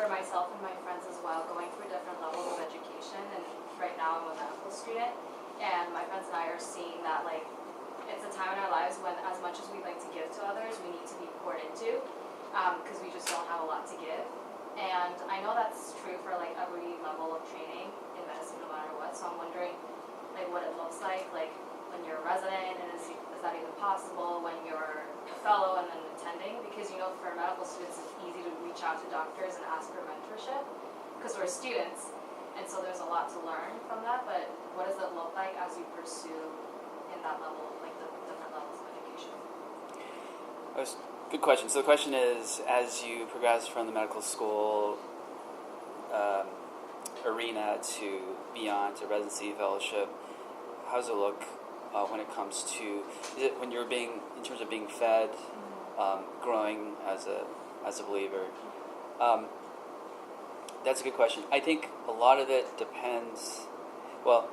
for myself and my friends as well, going through different levels of education, and right now I'm a medical student, and my friends and I are seeing that like it's a time in our lives when as much as we like to give to others, we need to be poured into, because we just don't have a lot to give. And I know that's true for like every level of training in medicine, no matter what. So I'm wondering like what it looks like when you're a resident, and is that even possible when you're a fellow and then attending? Because for medical students it's easy to reach out to doctors and ask for mentorship because we're students, and so there's a lot to learn from that. But what does it look like as you pursue in that level, like the different levels of education? Good question. So the question is, as you progress from the medical school arena to beyond to residency, fellowship, how does it look when it comes to, is it when you're being, in terms of being fed, growing as a believer? That's a good question. I think a lot of it depends, well,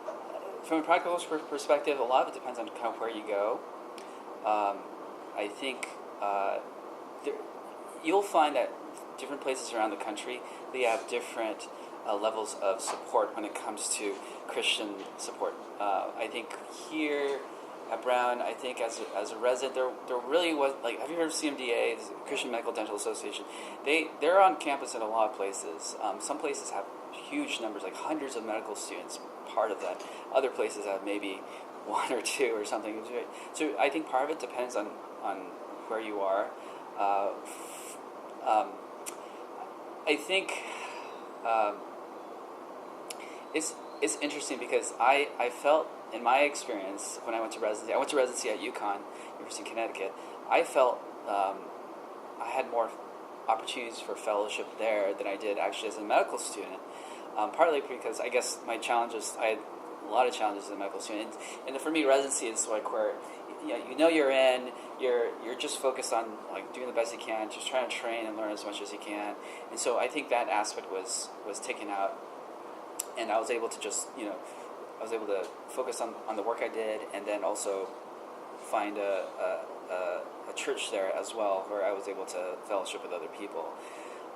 from a practical perspective, a lot of it depends on kind of where you go. I think you'll find that different places around the country, they have different levels of support when it comes to Christian support. I think here at Brown, I think as a resident, there really was, like, have you heard of CMDA, the Christian Medical Dental Association? They're on campus in a lot of places. Some places have huge numbers, like hundreds of medical students part of that. Other places have maybe one or two or something. So I think part of it depends on where you are. I think it's interesting because I felt in my experience when I went to residency at UConn, University of Connecticut, I felt I had more opportunities for fellowship there than I did actually as a medical student. Partly because I guess I had a lot of challenges as a medical student, and for me residency is like where you're just focused on like doing the best you can, just trying to train and learn as much as you can, and so I think that aspect was taken out, and I was able to just focus on the work I did, and then also find a church there as well where I was able to fellowship with other people.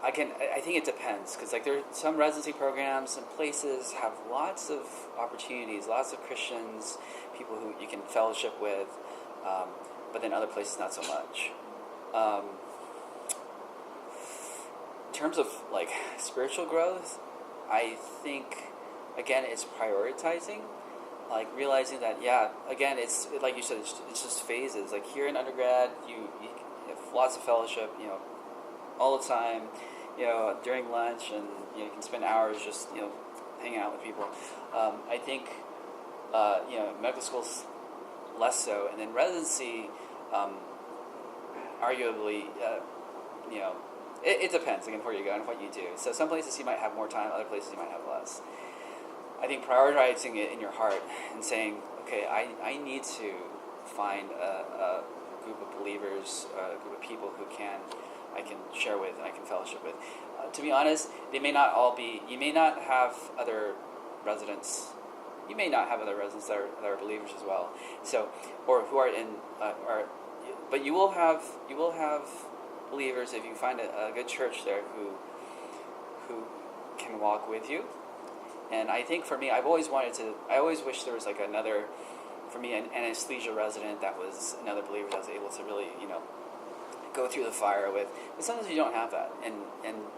I think it depends, because like there are some residency programs and places have lots of opportunities, lots of Christians, people who you can fellowship with, but then other places not so much. In terms of like spiritual growth, I think again it's prioritizing, like realizing that again it's like you said, it's just phases. Like here in undergrad, you have lots of fellowship, all the time, during lunch, and you can spend hours just hanging out with people. I think medical school's less so, and then residency, arguably, it depends again where you go and what you do. So some places you might have more time, other places you might have less. I think prioritizing it in your heart and saying, okay, I need to find a group of believers, a group of people who I can share with and I can fellowship with. To be honest, they may not all be. You may not have other residents. You may not have other residents that are believers as well. So, or who are in, but you will have believers if you find a good church there who can walk with you. And I think for me, I always wish there was like another, for me, an anesthesia resident that was another believer that was able to really, go through the fire with. But sometimes you don't have that, and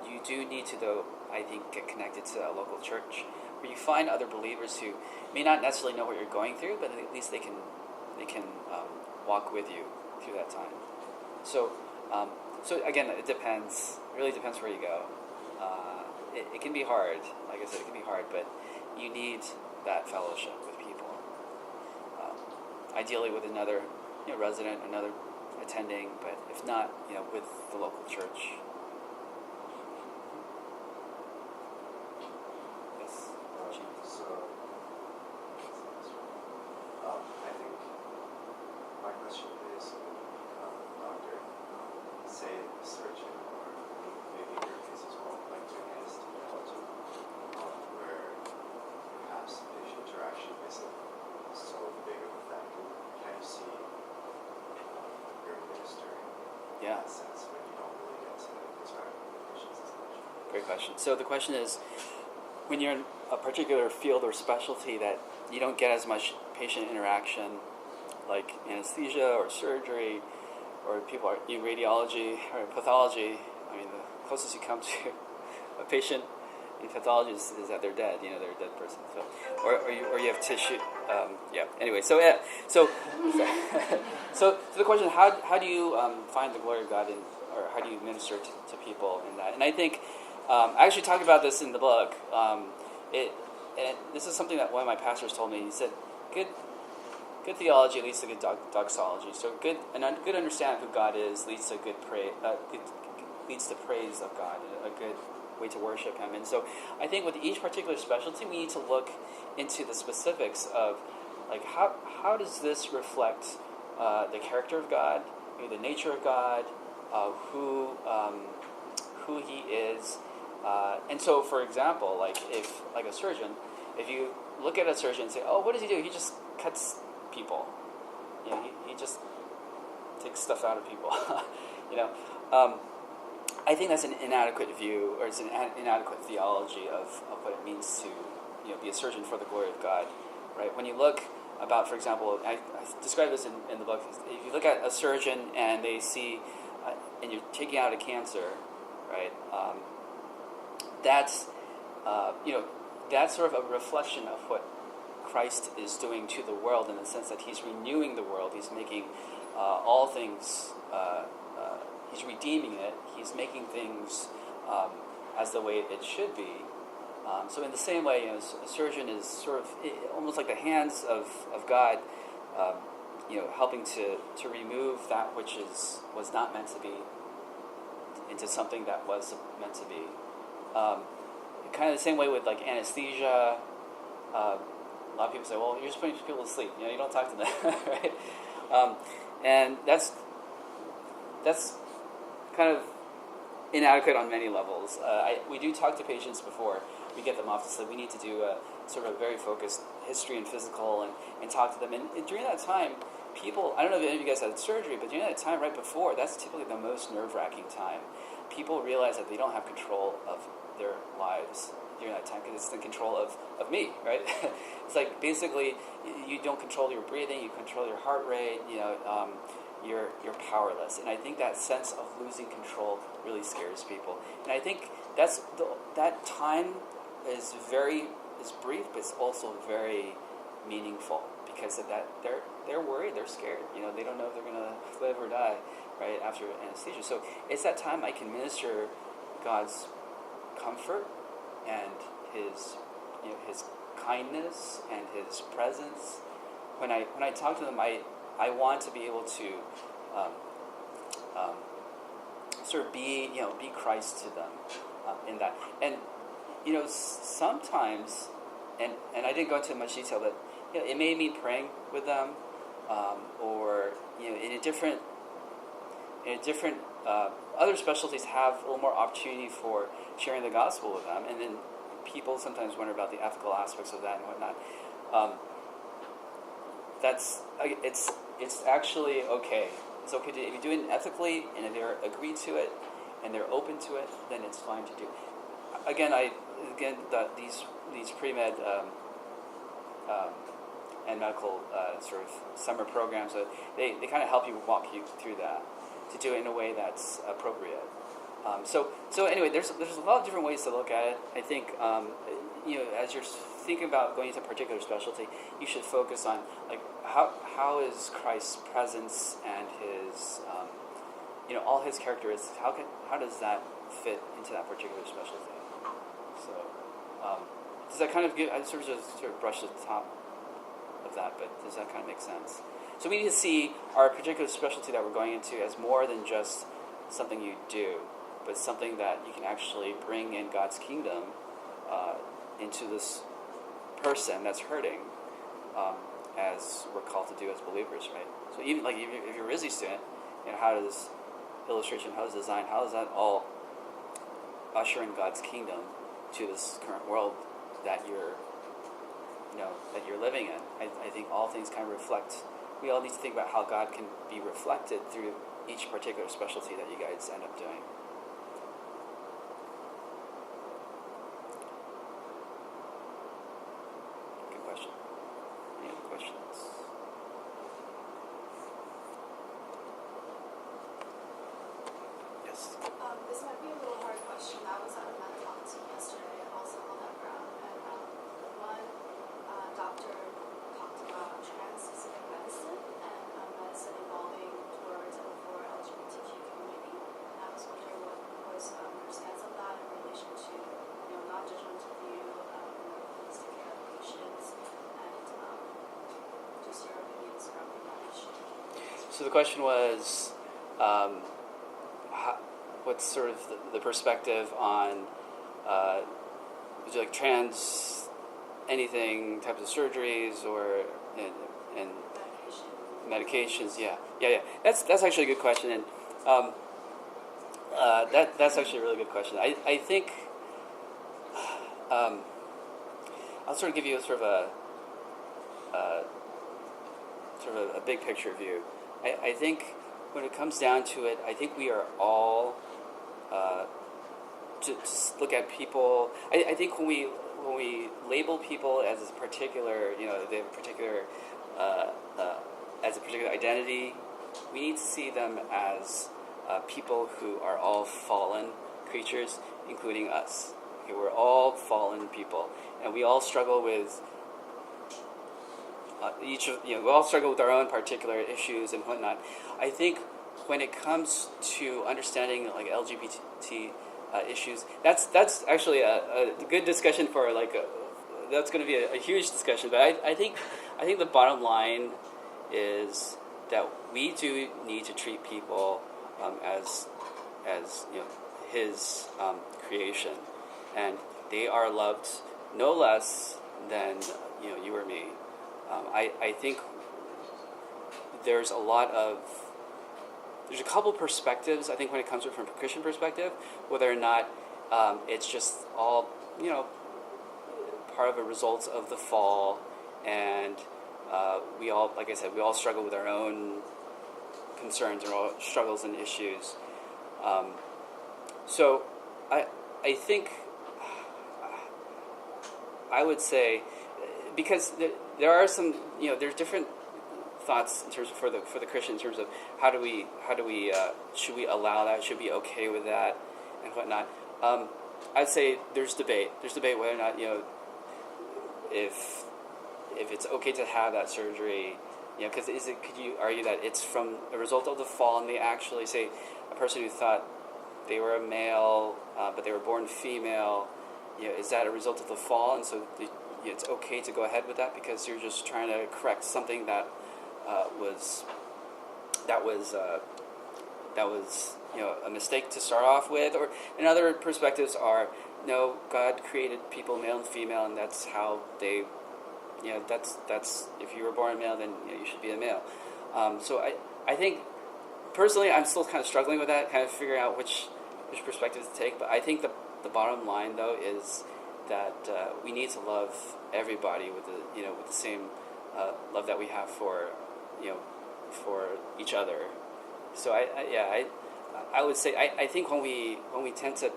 you do need to, though, I think, get connected to a local church where you find other believers who may not necessarily know what you're going through, but at least they can walk with you through that time. So again, it depends. It really depends where you go. It can be hard. Like I said, it can be hard, but you need that fellowship with people. Ideally with another resident, another attending, but if not, with the local church. Yes. I think my question is, doctor, say a surgeon, or maybe in your case as well, like to anesthesiology, where perhaps patient interaction isn't so big of a factor. Can you see your ministering in that sense when you don't really get to Great question. So the question is, when you're in a particular field or specialty that you don't get as much patient interaction, like anesthesia or surgery, or people are in radiology or pathology, I mean, the closest you come to a patient in pathology is that they're dead. They're a dead person. So, or you have tissue. Yeah. Anyway, so so the question: how do you find the glory of God or how do you minister to people in that? And I think I actually talked about this in the book. And this is something that one of my pastors told me. He said, "Good theology leads to good doxology. So good understanding of who God is leads to leads to praise of God, a good way to worship Him." And so I think with each particular specialty, we need to look into the specifics of, like, how does this reflect the character of God, the nature of God, who He is. And so, for example, if a surgeon, if you look at a surgeon and say, "Oh, what does he do? He just cuts people. He just takes stuff out of people." I think that's an inadequate view, or it's an inadequate theology of what it means to be a surgeon for the glory of God, right? When you look about, for example, I describe this in the book. If you look at a surgeon and they see, and you're taking out a cancer, right? That's that's sort of a reflection of what Christ is doing to the world, in the sense that He's renewing the world. He's making all things. He's redeeming it. He's making things as the way it should be. So in the same way, a surgeon is sort of almost like the hands of God, helping to remove that which was not meant to be into something that was meant to be. Kind of the same way with like anesthesia. A lot of people say, "Well, you're just putting people to sleep. You don't talk to them," right? And that's kind of inadequate on many levels. We do talk to patients before we get them off to sleep. We need to do a sort of a very focused history and physical and talk to them. And during that time, people, I don't know if any of you guys had surgery, but during that time right before, that's typically the most nerve-wracking time. People realize that they don't have control of their lives during that time, because it's in control of me, right? It's like basically you don't control your breathing, you control your heart rate, you're powerless. And I think that sense of losing control really scares people. And I think that time is brief, but it's also very meaningful, because of that they're worried, they're scared. They don't know if they're going to live or die right after anesthesia. So it's that time I can minister God's comfort and His kindness and His presence. When I talk to them, I want to be able to sort of be Christ to them in that. And sometimes, and I didn't go into much detail, but it may mean praying with them, or in a different other specialties have a little more opportunity for sharing the gospel with them, and then people sometimes wonder about the ethical aspects of that and whatnot. It's actually okay. It's okay if you do it ethically, and if they're agreed to it and they're open to it, then it's fine to do. These pre-med and medical sort of summer programs, they kind of help you walk you through that, to do it in a way that's appropriate. So anyway, there's a lot of different ways to look at it. I think as you're thinking about going into a particular specialty, you should focus on like how is Christ's presence and His all His characteristics. How does that fit into that particular specialty? So does that kind of give? I sort of brushed the top of that, but does that kind of make sense? So we need to see our particular specialty that we're going into as more than just something you do, but something that you can actually bring in God's kingdom into this person that's hurting, as we're called to do as believers, right? So even like if you're a RISD student, how does illustration, how does design, how does that all usher in God's kingdom to this current world that you're living in? I think all things kind of reflect. We all need to think about how God can be reflected through each particular specialty that you guys end up doing. This might be a little hard question. I was at a med talk yesterday, also on that ground, and one doctor talked about trans-specific medicine and medicine evolving towards and for LGBTQ community. And I was wondering what was your stance on that in relation to, non-judgmental view, holistic care of patients, and just your opinions surrounding that issue. So the question was, what's sort of the perspective on would you like trans anything types of surgeries or and medications? Yeah. That's actually a good question, and that's actually a really good question. I think I'll sort of give you a sort of a big picture view. I think when it comes down to it, I think we are all to look at people. I think when we label people as a particular, they have a particular as a particular identity, we need to see them as people who are all fallen creatures, including us. Okay, we're all fallen people, and we all struggle with. We all struggle with our own particular issues and whatnot. I think when it comes to understanding like LGBT issues, that's actually a good discussion for that's going to be a huge discussion. But I think the bottom line is that we do need to treat people as His creation, and they are loved no less than you or me. I think there's a couple perspectives, I think, when it comes from a Christian perspective, whether or not it's just all, part of a result of the fall, and we all, like I said, we all struggle with our own concerns, our own struggles and issues. So I think I would say, because there are some, there's different thoughts in terms of for the Christian, in terms of how do we should we allow that, should we be okay with that and whatnot. I'd say there's debate whether or not if it's okay to have that surgery, because could you argue that it's from a result of the fall, and they actually say a person who thought they were a male but they were born female, is that a result of the fall, and so it's okay to go ahead with that because you're just trying to correct something that was a mistake to start off with, or and other perspectives are no, God created people male and female, and that's how they, that's if you were born a male, then you should be a male. So I think personally I'm still kind of struggling with that, kind of figuring out which perspective to take. But I think the bottom line though is that we need to love everybody with the same love that we have for each other. So I would say I think when we tend to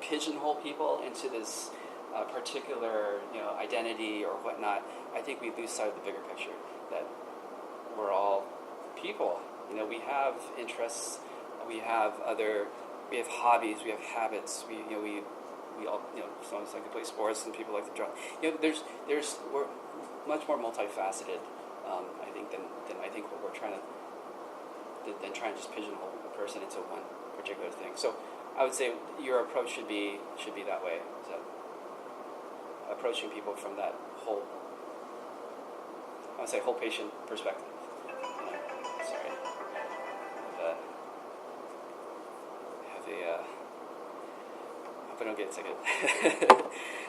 pigeonhole people into this particular identity or whatnot, I think we lose sight of the bigger picture, that we're all people. We have interests, we have hobbies, we have habits. We all, some of us like to play sports, and people like to draw. We're much more multifaceted, I think, than I think what we're trying to just pigeonhole a person into one particular thing. So I would say your approach should be that way. So approaching people from that whole patient perspective. Sorry, I hope I don't get a ticket.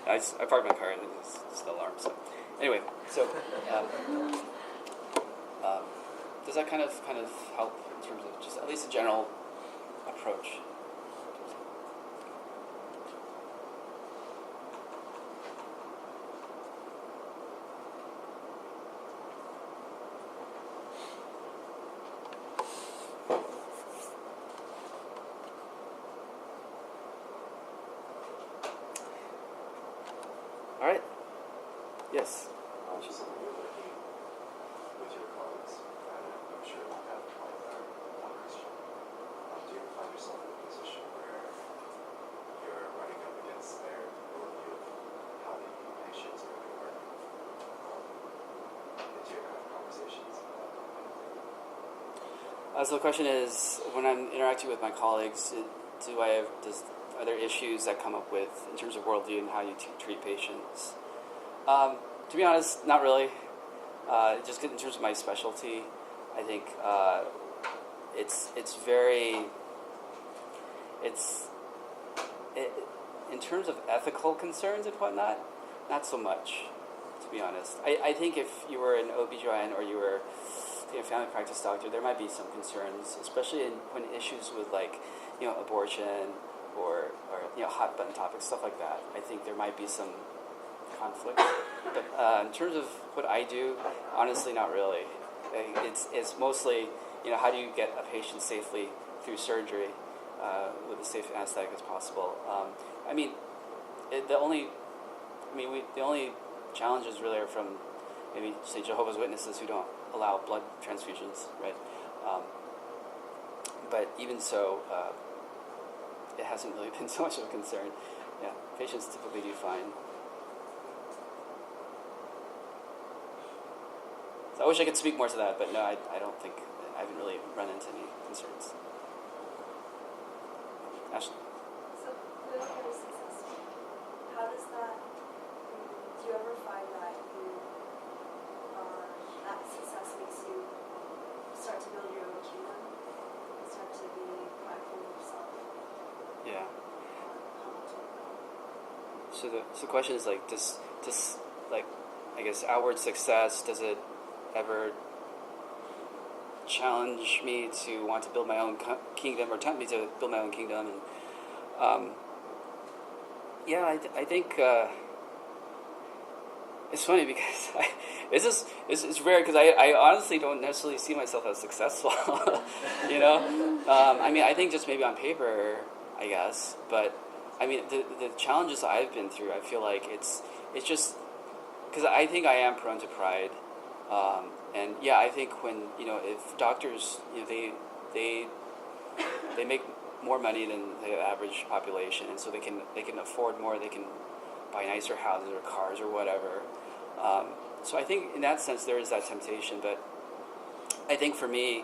I parked my car and it's the alarm. So anyway, does that kind of help in terms of just at least a general approach? All right. Yes. Just when you're working with your colleagues, and I'm sure you have colleagues that are non-Christian, do you find yourself in a position where So the question is, when I'm interacting with my colleagues, are there issues that come up with in terms of worldview and how you treat patients? To be honest, not really. Just in terms of my specialty, I think it's very in terms of ethical concerns and whatnot, not so much, to be honest. I think if you were an OBGYN or you were a family practice doctor, there might be some concerns, especially when issues with abortion or hot button topics, stuff like that. I think there might be some conflict. But in terms of what I do, honestly, not really. It's mostly, how do you get a patient safely through surgery with as safe anesthetic as possible. The only challenges really are from maybe say Jehovah's Witnesses who don't allow blood transfusions, right? But even so, it hasn't really been so much of a concern. Yeah, patients typically do fine. So I wish I could speak more to that, but no, I don't think, I haven't really run into any concerns. Ashley? So, clinical success, how does that, do you ever find that that success makes you start to build your own kingdom, and start to be prideful of yourself? Yeah. So the question is I guess outward success, does it ever challenge me to want to build my own kingdom or tempt me to build my own kingdom? And I think it's funny because it's rare because I honestly don't necessarily see myself as successful. I think just maybe on paper, I guess, but the challenges I've been through, I feel like it's just because I think I am prone to pride. And yeah, I think when if doctors they make more money than the average population, and so they can afford more, they can buy nicer houses or cars or whatever. So I think in that sense there is that temptation, but I think for me,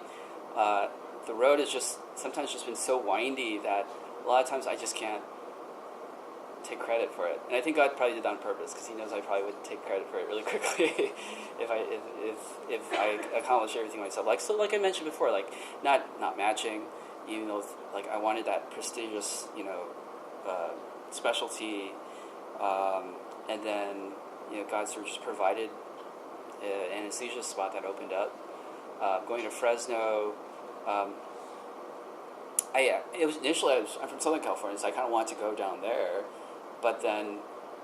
the road is just sometimes just been so windy that a lot of times I just can't take credit for it, and I think God probably did that on purpose because He knows I probably would take credit for it really quickly if I accomplished everything myself. Like I mentioned before, not matching, even though I wanted that prestigious specialty, and then God sort of just provided an anesthesia spot that opened up. Going to Fresno. I'm from Southern California, so I kind of wanted to go down there, but then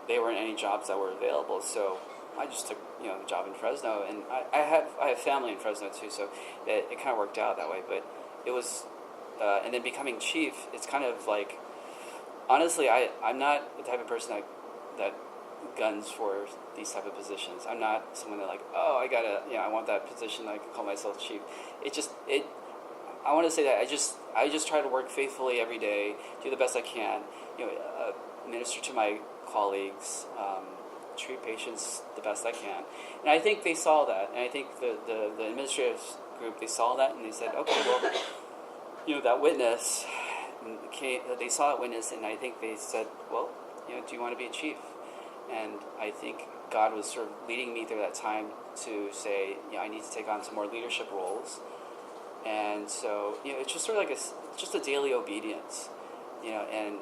there weren't any jobs that were available, so I just took the job in Fresno, and I have family in Fresno too, so it kind of worked out that way. But it was, and then becoming chief, it's kind of like, honestly, I'm not the type of person that guns for these type of positions. I'm not someone that I want that position. I can call myself chief. I want to say that I just try to work faithfully every day, do the best I can, minister to my colleagues, treat patients the best I can. And I think they saw that, and I think the administrative group, they saw that, and they said, okay, well, that witness, they saw that witness, and I think they said, well, do you want to be a chief? And I think God was sort of leading me through that time to say, I need to take on some more leadership roles. And so, it's just sort of like just a daily obedience, and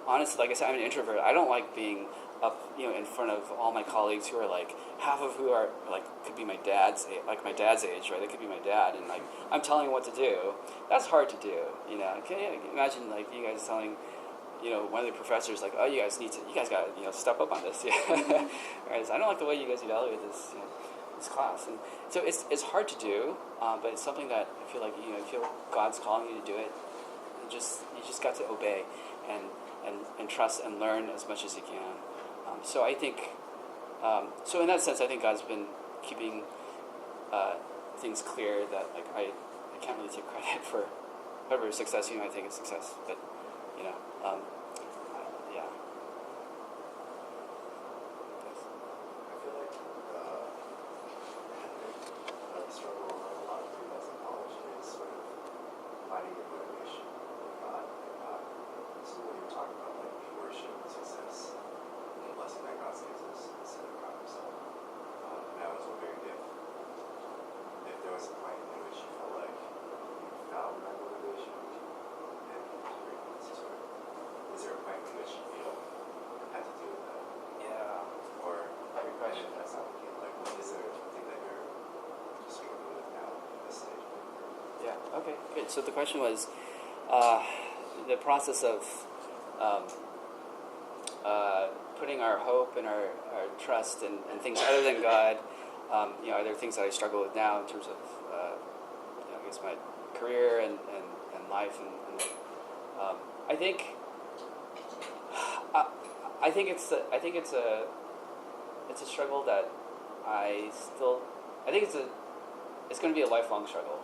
honestly, like I said, I'm an introvert. I don't like being up, in front of all my colleagues who are half of who are could be my dad's age, right? They could be my dad, and I'm telling them what to do. That's hard to do, Can you imagine you guys telling, one of the professors oh, you guys got to step up on this, yeah. Right? So I don't like the way you guys evaluate this class, and so it's hard to do, but it's something that I feel you feel God's calling you to do it. You just got to obey and trust and learn as much as you can. So I think, so in that sense, I think God's been keeping things clear that I can't really take credit for whatever success you might think is success, but yeah. I feel like the struggle a lot of people as in college is sort of Good. So the question was the process of putting our hope and our trust in things other than God. Are there things that I struggle with now in terms of, I guess, my career and life? And I think it's a struggle that it's going to be a lifelong struggle.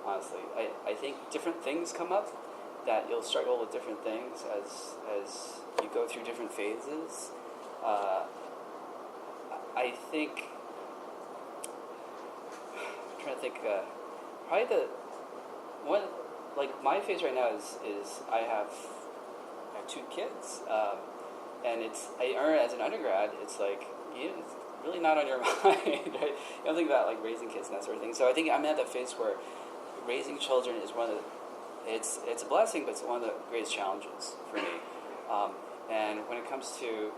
Honestly, I think different things come up that you'll struggle with different things as you go through different phases. I think I'm trying to think. Probably the one, like my phase right now is I have 2 kids, and as an undergrad, it's like it's really not on your mind, right? You don't think about like raising kids and that sort of thing. So I think I'm at that phase where raising children is one of the it's a blessing, but it's one of the greatest challenges for me. And when it comes to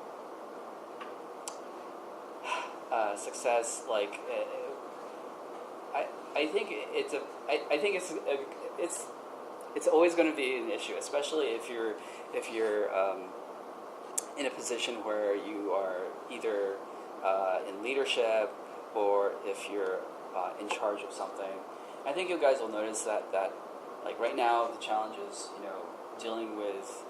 success, like I think it's always going to be an issue, especially if you're in a position where you are either in leadership or if you're in charge of something. I think you guys will notice that like right now the challenge is dealing with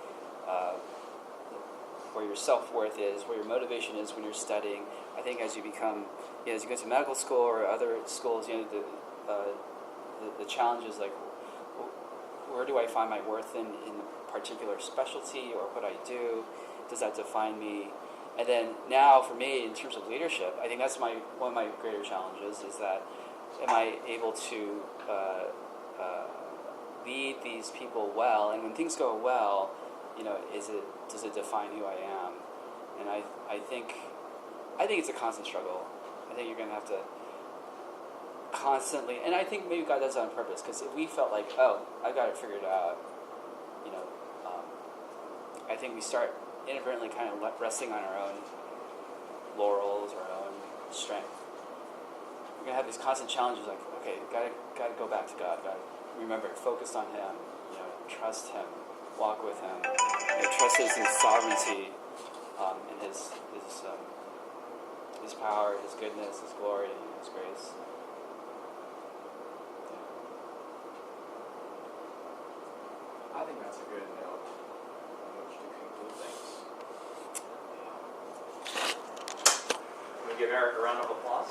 where your self-worth is, where your motivation is when you're studying. I think as you become, as you go to medical school or other schools, the challenge is like, where do I find my worth in a particular specialty or what I do? Does that define me? And then now for me, in terms of leadership, I think that's one of my greater challenges is that am I able to lead these people well? And when things go well, does it define who I am? And I think it's a constant struggle. I think you're going to have to constantly, and I think maybe God does that on purpose, because if we felt like, oh, I got it figured out, I think we start inadvertently kind of resting on our own laurels, our own strength. We're going to have these constant challenges like, okay, gotta go back to God, gotta remember, focus on Him, trust Him, walk with Him, trust His sovereignty, and His power, His goodness, His glory, His grace. I think that's a good note on which to conclude things. Can we give Eric a round of applause?